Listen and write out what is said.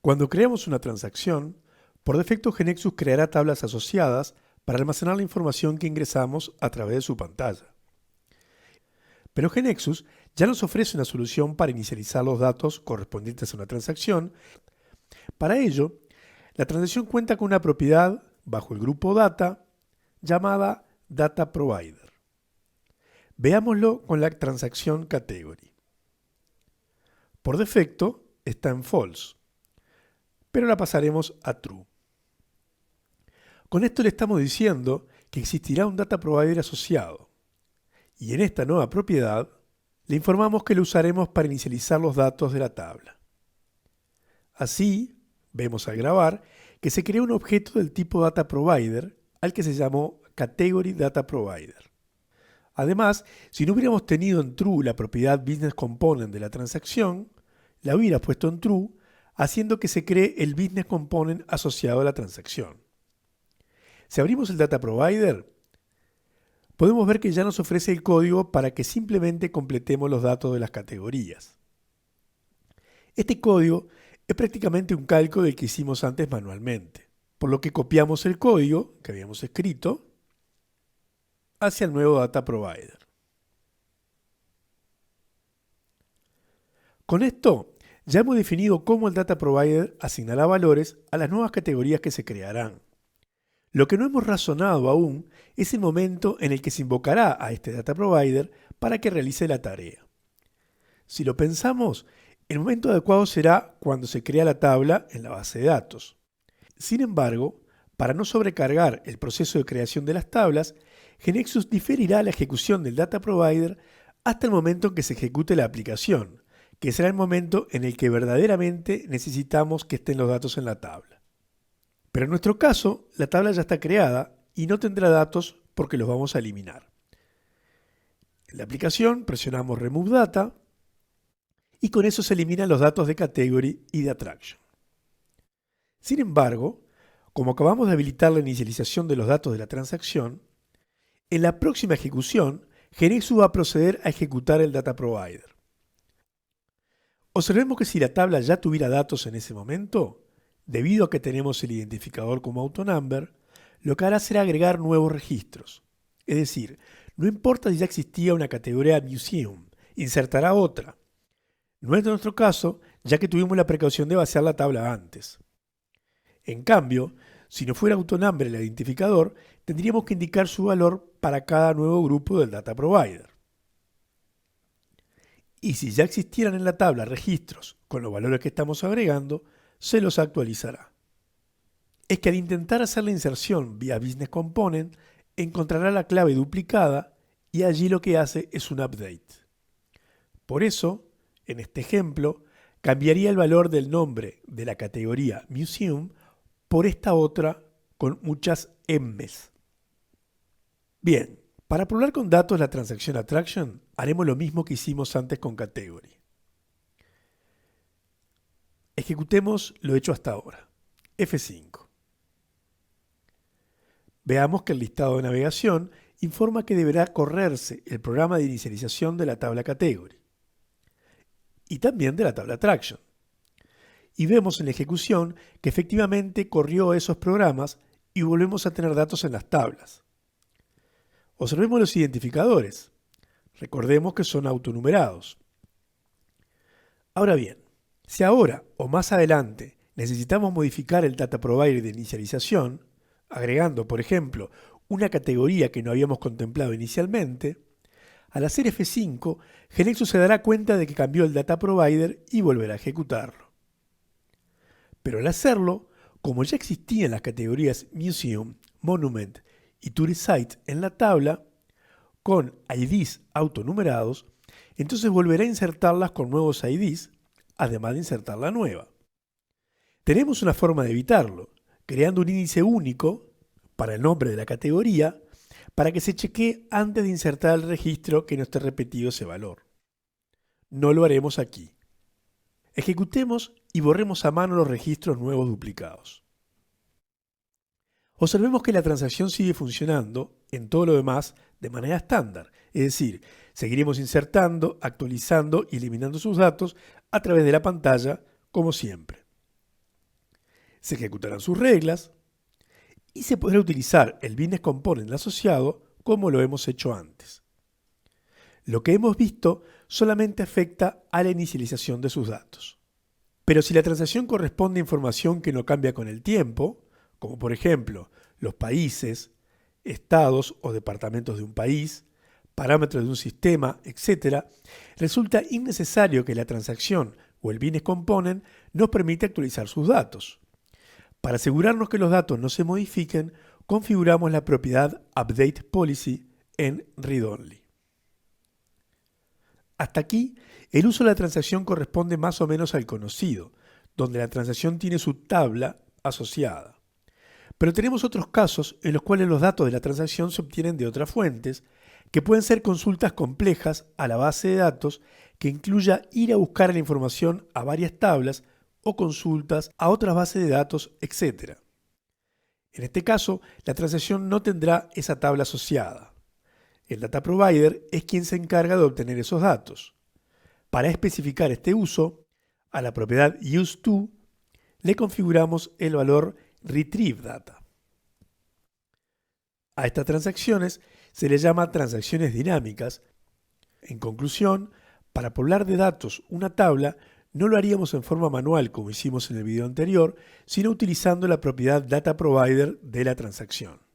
Cuando creamos una transacción, por defecto GeneXus creará tablas asociadas para almacenar la información que ingresamos a través de su pantalla. Pero GeneXus ya nos ofrece una solución para inicializar los datos correspondientes a una transacción. Para ello, la transacción cuenta con una propiedad bajo el grupo Data llamada Data Provider. Veámoslo con la transacción Category. Por defecto está en False, pero la pasaremos a True. Con esto le estamos diciendo que existirá un Data Provider asociado, y en esta nueva propiedad le informamos que lo usaremos para inicializar los datos de la tabla. Así, vemos al grabar que se creó un objeto del tipo Data Provider al que se llamó Category Data Provider. Además, si no hubiéramos tenido en True la propiedad Business Component de la transacción, la hubiera puesto en True, haciendo que se cree el Business Component asociado a la transacción. Si abrimos el Data Provider, podemos ver que ya nos ofrece el código para que simplemente completemos los datos de las categorías. Este código es prácticamente un calco del que hicimos antes manualmente, por lo que copiamos el código que habíamos escrito hacia el nuevo Data Provider. Con esto, ya hemos definido cómo el Data Provider asignará valores a las nuevas categorías que se crearán. Lo que no hemos razonado aún es el momento en el que se invocará a este Data Provider para que realice la tarea. Si lo pensamos, el momento adecuado será cuando se crea la tabla en la base de datos. Sin embargo, para no sobrecargar el proceso de creación de las tablas, GeneXus diferirá la ejecución del Data Provider hasta el momento en que se ejecute la aplicación, que será el momento en el que verdaderamente necesitamos que estén los datos en la tabla. Pero en nuestro caso, la tabla ya está creada y no tendrá datos porque los vamos a eliminar. En la aplicación presionamos Remove Data y con eso se eliminan los datos de Category y de Attraction. Sin embargo, como acabamos de habilitar la inicialización de los datos de la transacción, en la próxima ejecución, GeneXus va a proceder a ejecutar el Data Provider. Observemos que si la tabla ya tuviera datos en ese momento, debido a que tenemos el identificador como AutoNumber, lo que hará será agregar nuevos registros. Es decir, no importa si ya existía una categoría Museum, insertará otra. No es nuestro caso, ya que tuvimos la precaución de vaciar la tabla antes. En cambio, si no fuera AutoNumber el identificador, tendríamos que indicar su valor para cada nuevo grupo del Data Provider. Y si ya existieran en la tabla registros con los valores que estamos agregando, se los actualizará. Es que al intentar hacer la inserción vía Business Component, encontrará la clave duplicada y allí lo que hace es un update. Por eso, en este ejemplo, cambiaría el valor del nombre de la categoría Museum por esta otra con muchas M's. Bien, para probar con datos la transacción Attraction, haremos lo mismo que hicimos antes con Category. Ejecutemos lo hecho hasta ahora. F5. Veamos que el listado de navegación informa que deberá correrse el programa de inicialización de la tabla Category y también de la tabla Attraction. Y vemos en la ejecución que efectivamente corrió esos programas y volvemos a tener datos en las tablas. Observemos los identificadores. Recordemos que son autonumerados. Ahora bien, si ahora o más adelante necesitamos modificar el Data Provider de inicialización, agregando, por ejemplo, una categoría que no habíamos contemplado inicialmente, al hacer F5, GeneXus se dará cuenta de que cambió el Data Provider y volverá a ejecutarlo. Pero al hacerlo, como ya existían las categorías Museum, Monument y Tourist Site en la tabla, con IDs autonumerados, entonces volverá a insertarlas con nuevos IDs, además de insertar la nueva. Tenemos una forma de evitarlo, creando un índice único para el nombre de la categoría, para que se chequee antes de insertar el registro que no esté repetido ese valor. No lo haremos aquí. Ejecutemos y borremos a mano los registros nuevos duplicados. Observemos que la transacción sigue funcionando en todo lo demás de manera estándar, es decir, seguiremos insertando, actualizando y eliminando sus datos a través de la pantalla como siempre. se ejecutarán sus reglas y se podrá utilizar el business component asociado como lo hemos hecho antes. Lo que hemos visto solamente afecta a la inicialización de sus datos. Pero si la transacción corresponde a información que no cambia con el tiempo, como por ejemplo los países, estados o departamentos de un país, parámetros de un sistema, etc., resulta innecesario que la transacción o el business component nos permita actualizar sus datos. Para asegurarnos que los datos no se modifiquen, configuramos la propiedad Update Policy en Read Only. Hasta aquí, el uso de la transacción corresponde más o menos al conocido, donde la transacción tiene su tabla asociada. Pero tenemos otros casos en los cuales los datos de la transacción se obtienen de otras fuentes, que pueden ser consultas complejas a la base de datos que incluya ir a buscar la información a varias tablas o consultas a otras bases de datos, etc. En este caso, la transacción no tendrá esa tabla asociada. El data provider es quien se encarga de obtener esos datos. Para especificar este uso, a la propiedad useTo le configuramos el valor retrieveData. A estas transacciones se les llama transacciones dinámicas. En conclusión, para poblar de datos una tabla, no lo haríamos en forma manual como hicimos en el video anterior, sino utilizando la propiedad data provider de la transacción.